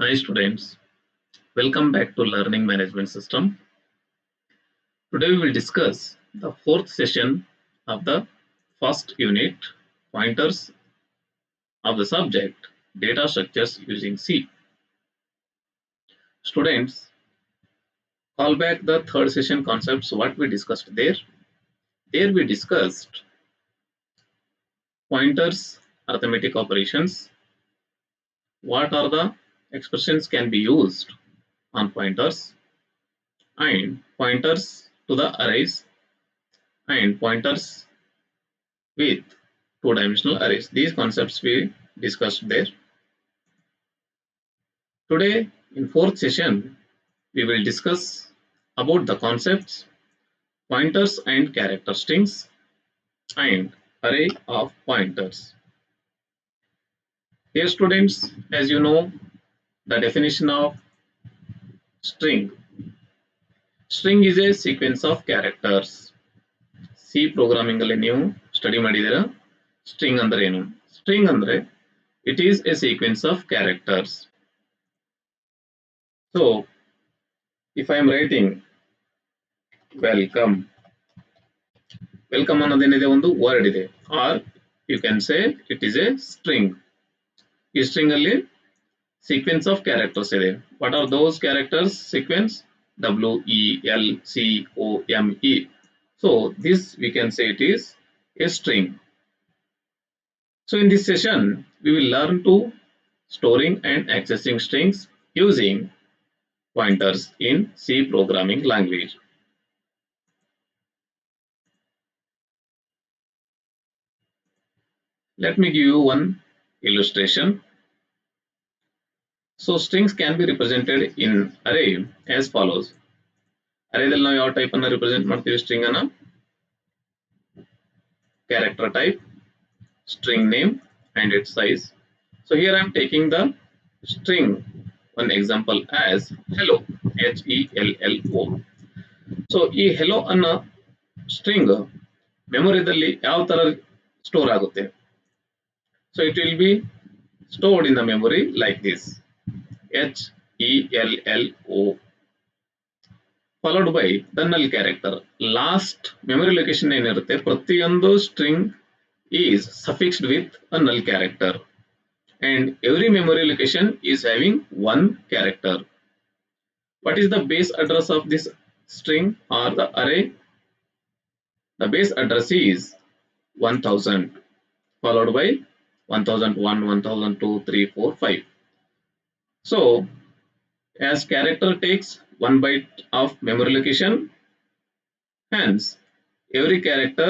Hi students, welcome back to Learning Management System. Today we will discuss the fourth session of the first unit, pointers of the subject, data structures using C. Students, call back the third session concepts what we discussed there. There we discussed pointers, arithmetic operations, what are the expressions can be used on pointers, and pointers to the arrays and pointers with two-dimensional arrays. These concepts we discussed there. Today, in fourth session, we will discuss about the concepts, pointers and character strings, and array of pointers. Here, students, as you know, the definition of string. String is a sequence of characters. C programming ಅಲ್ಲಿ ನೀವು study ಮಾಡಿದ್ದೀರಾ string ಅಂದ್ರೆ ಏನು string ಅಂದ್ರೆ it is a sequence of characters. So if I am writing welcome, welcome ಅನ್ನೋದೇನಿದೆ ಒಂದು word ಇದೆ or you can say it is a string. ಈ ಸ್ಟ್ರಿಂಗ್ ಅಲ್ಲಿ ಸೀಕ್ವೆನ್ಸ್ ಆಫ್ ಕ್ಯಾರೆಕ್ಟರ್ಸ್ ಇದೆ. What are those characters sequence? WELCOME. So this we can say it is a string. So in this session we will learn to storing and accessing strings using pointers in C programming language. Let me give you one illustration. So strings can be represented in array as follows. Array dalli ನಾವು ಯಾವ type ಅನ್ನು represent ಮಾಡ್ತೀವಿ string ಅನ್ನು? Character type, string name and its size. So here I am taking the string one example as hello, HELLO. So ಈ hello ಅನ್ನೋ string ಮೆಮೊರಿದಲ್ಲಿ ಯಾವ ತರ store ಆಗುತ್ತೆ? So it will be stored in the memory like this, HELLO, followed by the null character. Last memory location ಏನಿರುತ್ತೆ ಪ್ರತಿಯೊಂದು string is suffixed with a null character and every memory location is having one character. What is the base address of this string or the array? The base address is 1000 followed by 1001, 1002, 3, 4, 5. So as character takes 1 byte of memory location, hence every character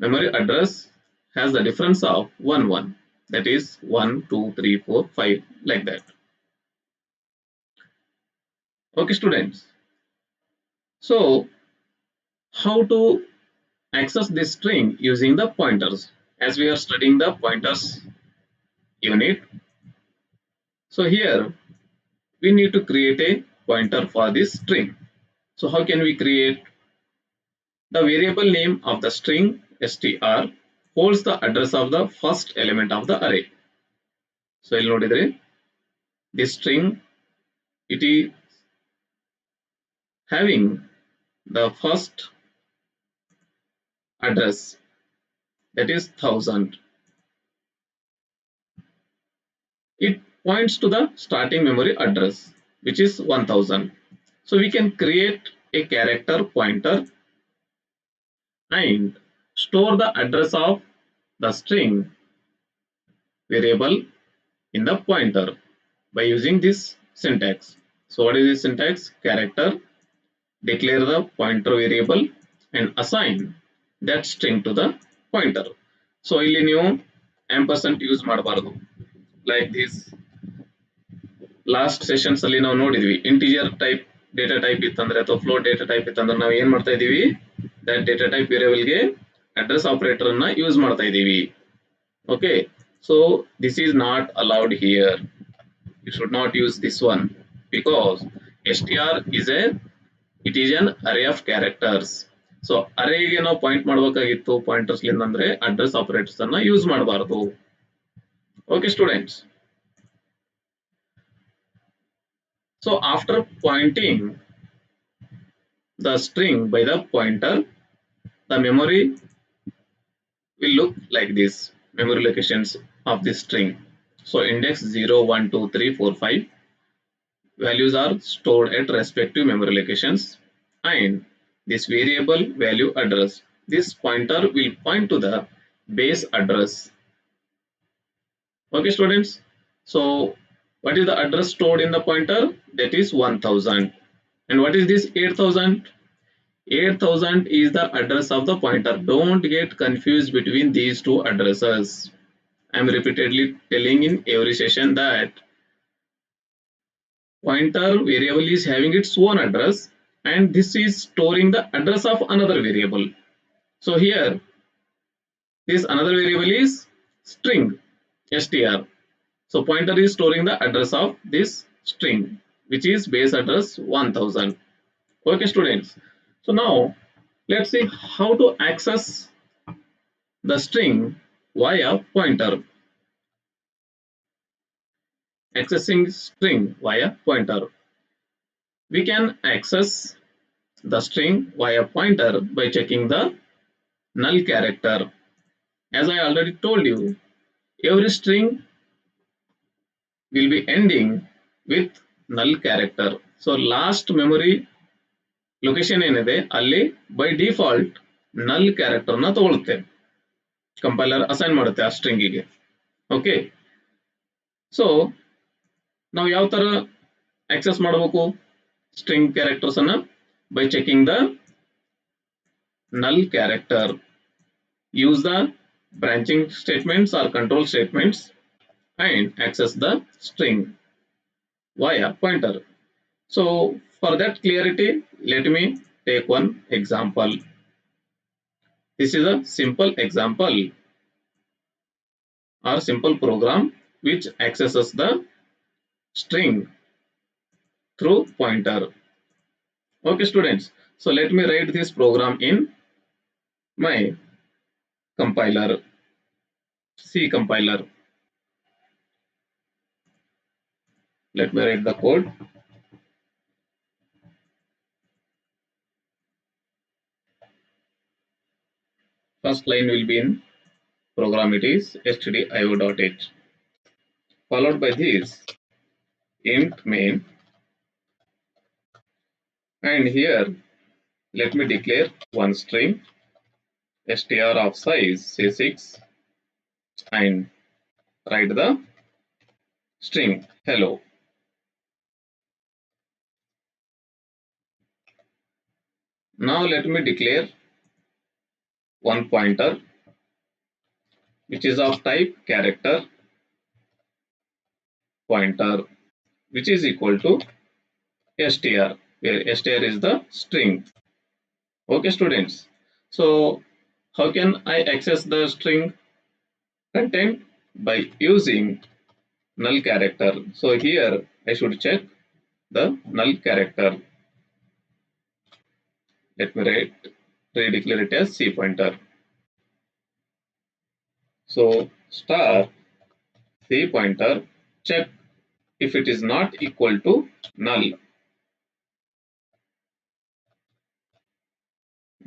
memory address has the difference of 1 1, that is 1 2 3 4 5, like that. Okay students, so how to access this string using the pointers, as we are studying the pointers unit. So here we need to create a pointer for this string. So how can we create? The variable name of the string str holds the address of the first element of the array. So ಇಲ್ಲಿ ನೋಡಿದ್ರೆ this string, it is having the first address, that is 1000. It points to the starting memory address, which is 1000. So we can create a character pointer and store the address of the string variable in the pointer by using this syntax. So what is this syntax? Character, declare the pointer variable and assign that string to the pointer. So ಇಲ್ಲಿ ನೀವು ampersand use ಮಾಡಬಾರದು. Like this last sessions ಅಲ್ಲಿ ನಾವು ನೋಡಿದ್ವಿ, integer type data type ಇತ್ತಂದ್ರೆ ಅಥವಾ float data type ಇತ್ತಂದ್ರೆ ನಾವು ಏನ್ ಮಾಡ್ತಾ ಇದೀವಿ, ದಟ್ ಡೇಟಾ ಟೈಪ್ ವೇರಿಯಬಲ್ ಗೆ ಅಡ್ರೆಸ್ ಆಪರೇಟರ್ ಅನ್ನ ಯೂಸ್ ಮಾಡ್ತಾ ಇದೀವಿ. Okay, so this is not allowed here. You should not use this one because str is an array of characters. So ಅರೇಗೆ ನಾವು ಪಾಯಿಂಟ್ ಮಾಡಬೇಕಾಗಿತ್ತು ಪಾಯಿಂಟರ್ಸ್ ಲಿಂದ, ಅಂದ್ರೆ ಅಡ್ರೆಸ್ ಆಪರೇಟರ್ಸ್ ಅನ್ನ ಯೂಸ್ ಮಾಡಬಾರದು. Okay students, So after pointing the string by the pointer, the memory will look like this memory locations of this string. So index 0, 1, 2, 3, 4, 5 values are stored at respective memory locations, and this variable value address, this pointer will point to the base address. Okay students, so what is the address stored in the pointer? That is 1000. And what is this 8000? 8000 is the address of the pointer. Don't get confused between these two addresses. I am repeatedly telling in every session that pointer variable is having its own address, and this is storing the address of another variable. So here this another variable is string str. So pointer is storing the address of this string, which is base address 1000. Okay students, so now let's see how to access the string via pointer. Accessing string via pointer. We can access the string via pointer by checking the null character. As I already told you, every string will be ending with null character. So last memory location ಏನಿದೆ ಅಲ್ಲಿ by default ನಲ್ character ನ ತಗೊಳುತ್ತೆ, compiler assign ಮಾಡುತ್ತೆ ಆ ಸ್ಟ್ರಿಂಗಿಗೆ. Okay, so ನಾವು ಯಾವ ತರ ಆಕ್ಸೆಸ್ ಮಾಡಬೇಕು ಸ್ಟ್ರಿಂಗ್ ಕ್ಯಾರೆಕ್ಟರ್ಸ್ ಅನ್ನ? By checking the null character. Use the branching statements or control statements and access the string via pointer. So for that clarity, let me take one example. This is a simple example or simple program which accesses the string through pointer. Okay students, so let me write this program in my compiler, C compiler. Let me write the code. First line will be in program, it is stdio.h, followed by this int main, and here let me declare one string str of size say 6 and write the string hello. Now let me declare one pointer which is of type character pointer, which is equal to str, where str is the string. Okay students, so how can I access the string content? By using null character. So here I should check the null character. Let me redeclare it as C pointer. So star C pointer, check if it is not equal to null.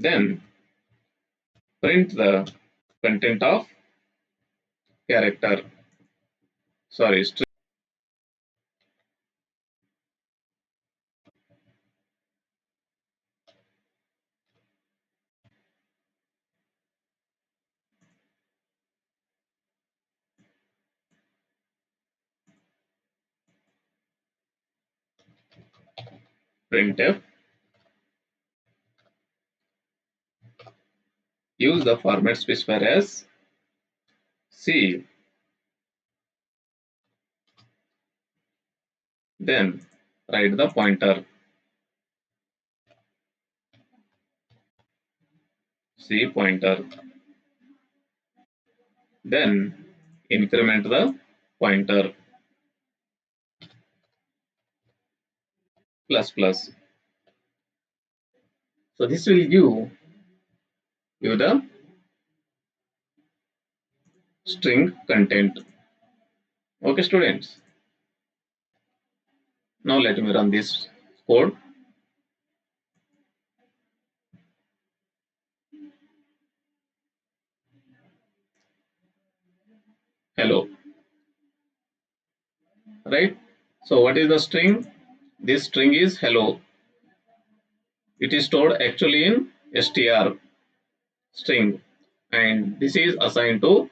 Then print the content of character, sorry string. Printf, use the format specifier as C, then write the pointer C pointer, then increment the pointer plus plus. So this will give you the string content. Okay students, Now let me run this code. Hello, right? So what is the string? This string is hello. It is stored actually in str string, and this is assigned to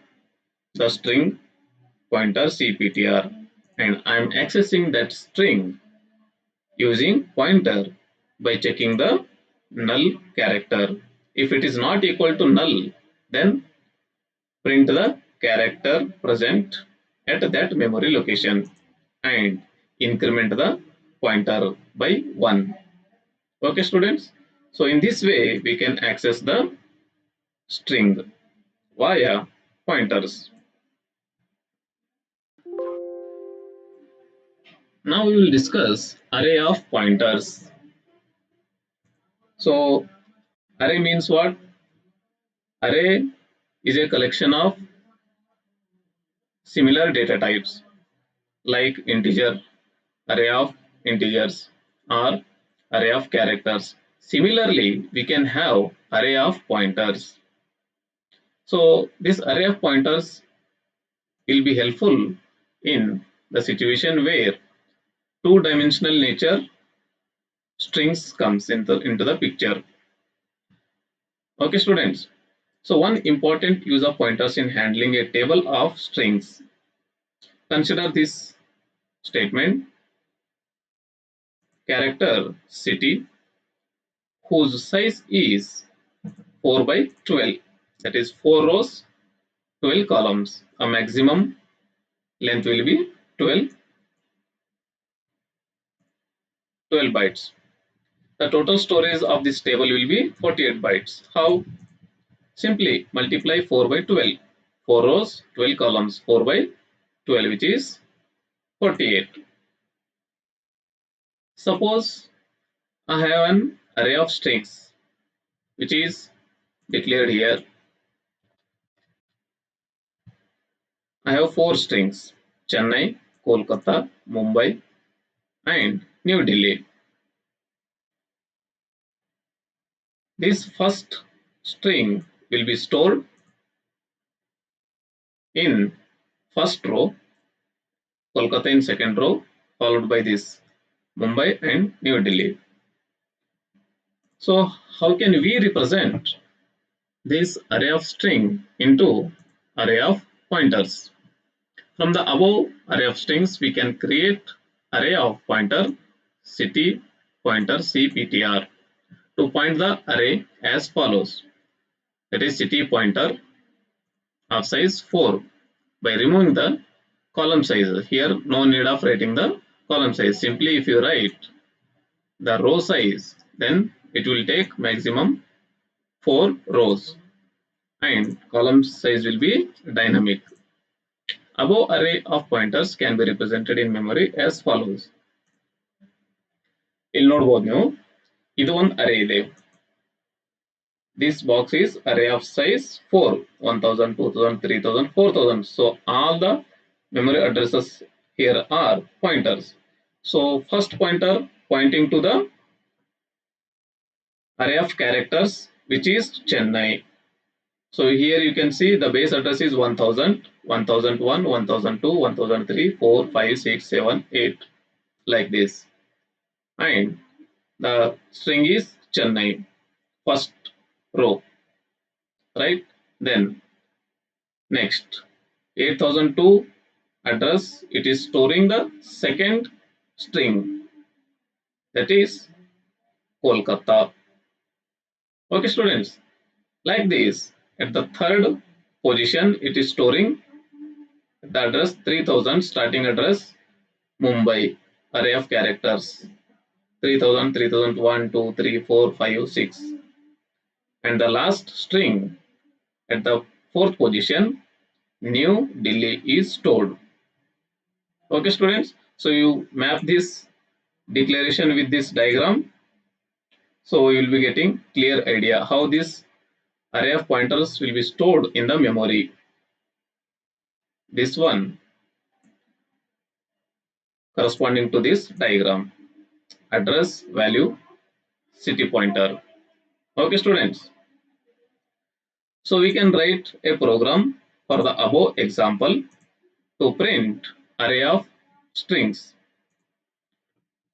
the string pointer cptr, and I am accessing that string using pointer by checking the null character. If it is not equal to null, then print the character present at that memory location and increment the pointer by 1. Okay, students. So in this way, we can access the string via pointers. Now we will discuss array of pointers. So array means what? Array is a collection of similar data types like integer, array of integers, or array of characters. Similarly, we can have array of pointers. So this array of pointers will be helpful in the situation where two-dimensional nature strings comes into the picture. Okay, students. So one important use of pointers in handling a table of strings. Consider this statement: character city whose size is 4 by 12, that is 4 rows, 12 columns. A maximum length will be 12 bytes. The total storage of this table will be 48 bytes. How? Simply multiply 4 by 12. 4 rows, 12 columns, 4 by 12, which is 48. Suppose I have an array of strings which is declared here. I have 4 strings: Chennai, Kolkata, Mumbai, and New Delhi. This first string will be stored in first row, Kolkata in second row, followed by this Mumbai and New Delhi. So how can we represent this array of string into array of pointers? From the above array of strings, we can create array of pointer city pointer cptr to point the array as follows. That is city pointer of size 4 by removing the column size. Here no need of writing the column size. Simply if you write the row size, then it will take maximum 4 rows and column size will be dynamic. Above array of pointers can be represented in memory as follows. ಇಲ್ಲಿ ನೋಡಬಹುದು ನೀವು, ಇದು ಒಂದು array ಇದೆ. This box is array of size 4, 1000, 2000, 3000, 4000. So all the memory addresses here are pointers. So first pointer pointing to the array of characters which is Chennai. So here you can see the base address is 1000, 1001, 1002, 1003, 4, 5, 6, 7, 8, like this. And the string is Chennai, first row, right? Then next 8002 address, it is storing the second string, that is Kolkata. Okay, students, like this. At the third position, it is storing the address 3000, starting address Mumbai, array of characters 3000, 3001, 2, 3, 4, 5, 6. And the last string at the fourth position, New Delhi, is stored. Okay, students. So you map this declaration with this diagram. So you will be getting clear idea how this array of pointers will be stored in the memory. This one corresponding to this diagram. Address, value, city pointer. Okay, students. So we can write a program for the above example to print array of strings.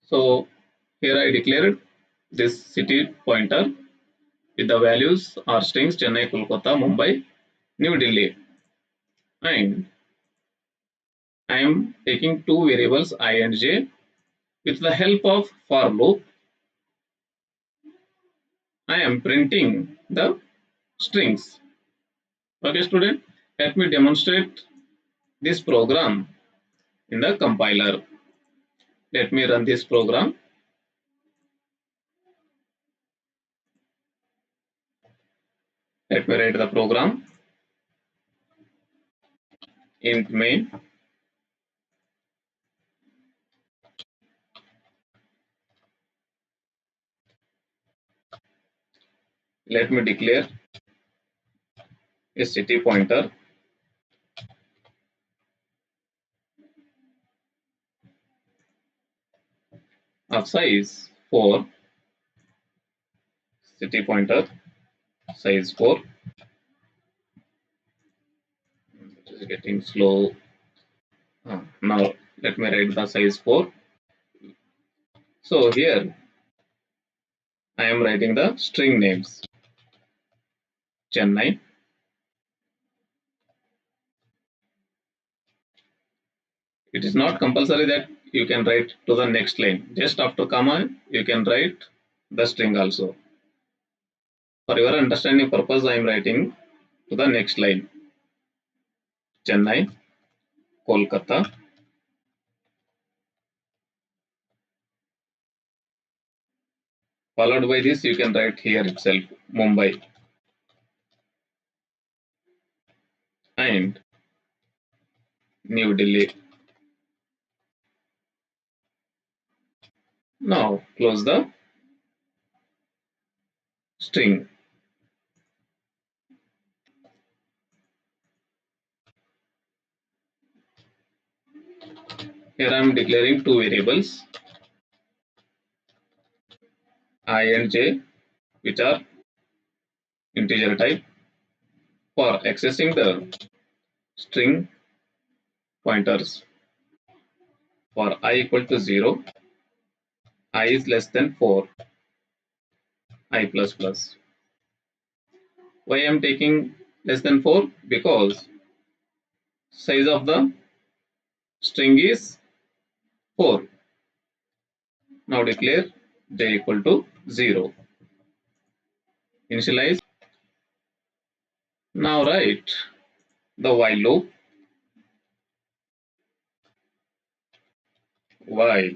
So here I declared this city pointer with the values or strings Chennai, Kolkata, Mumbai, New Delhi, and I am taking two variables I and j. With the help of for loop, I am printing the strings. Okay, student, let me demonstrate this program in the compiler. Let me run this program. Let me write the program. Int main. Let me declare a city pointer of size 4. City pointer size 4. It is getting slow. Now let me write the size 4. So here I am writing the string names. Chennai. It is not compulsory that you can write to the next line. Just after comma, you can write the string also. For your understanding purpose, I am writing to the next line. Chennai, Kolkata, followed by this you can write here itself Mumbai and New Delhi. Now close the string. Here I am declaring two variables I and j, which are integer type. For accessing the string pointers, for I equal to 0, I is less than 4, I plus plus. Why I am taking less than 4? Because size of the string is 4. Now declare j equal to 0. Initialize. Now write the while loop. While.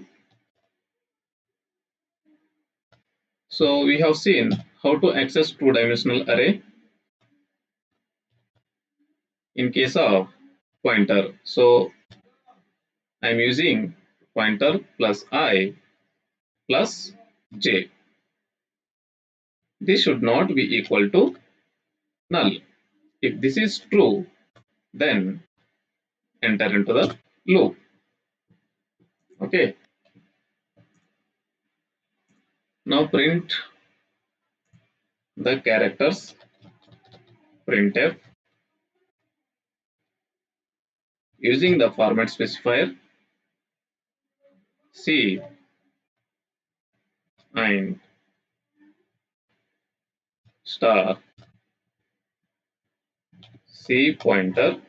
So we have seen how to access two-dimensional array in case of pointer. So I am using pointer plus I plus j. This should not be equal to null. If this is true, then enter into the loop. Okay. Now print the characters. Printf using the format specifier C and star C pointer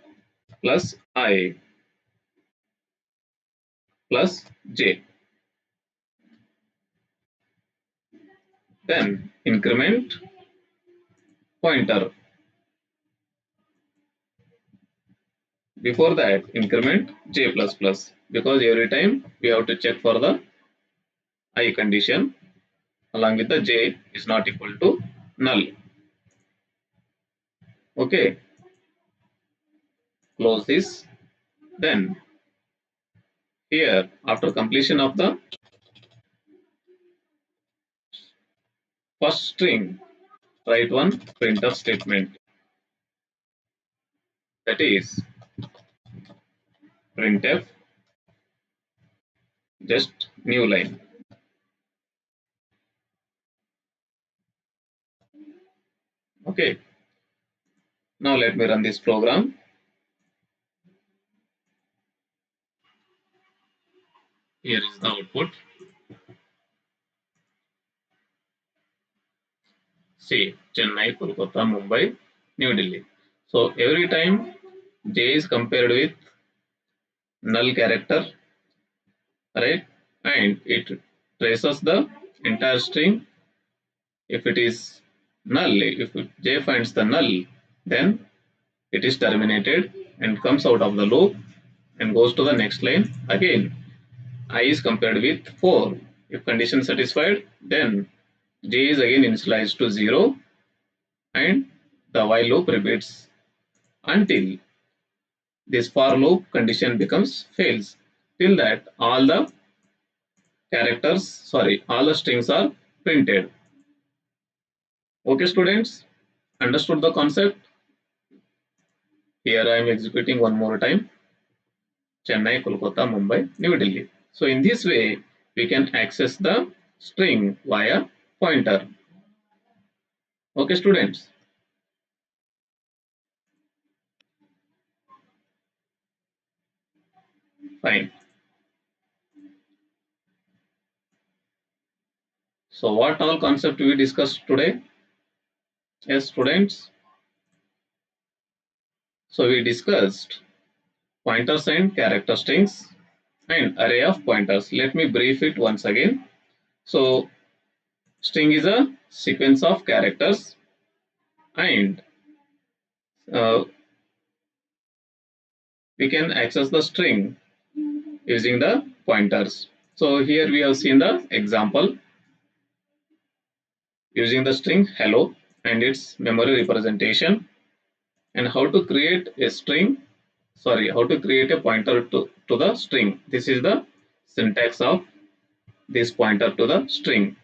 plus I plus j. Then increment pointer. Before that, increment j plus plus, because every time we have to check for the I condition along with the j is not equal to null. Okay, close this. Then here, after completion of the first string, write one printf statement, that is printf just new line. Okay, now let me run this program. Here is the output. See, Chennai, Kolkata, Mumbai, New Delhi. So every time J is compared with null character, right? And it traces the entire string. If it is null, if J finds the null, then it is terminated and comes out of the loop and goes to the next line again. I is compared with 4. If condition satisfied, then J is again initialized to 0 and the while loop repeats until this for loop condition becomes fails. Till that all the strings are printed. Okay, students, understood the concept? Here I am executing one more time. Chennai, Kolkata, Mumbai, New Delhi. So in this way, we can access the string via pointer. Okay, students. Fine. So what all concept we discussed today? Yes, students. So we discussed pointers and character strings and array of pointers. Let me brief it once again. So string is a sequence of characters and uh, we can access the string using the pointers. So here we have seen the example using the string hello and its memory representation, and how to create a how to create a pointer to the string. This is the syntax of this pointer to the string.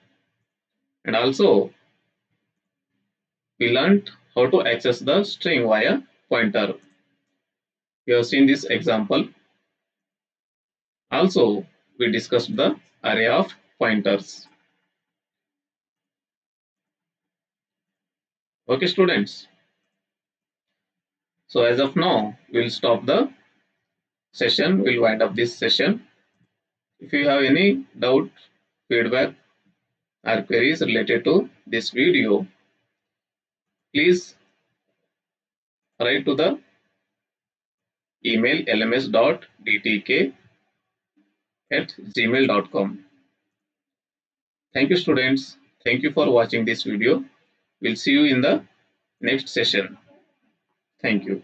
And also we learned how to access the string via pointer. We have seen this example. Also we discussed the array of pointers. Okay, students. So as of now, we'll stop the session. We'll wind up this session. If you have any doubt, feedback, or queries related to this video, please write to the email lms.dtk@gmail.com. Thank you, students. Thank you for watching this video. We'll see you in the next session. Thank you.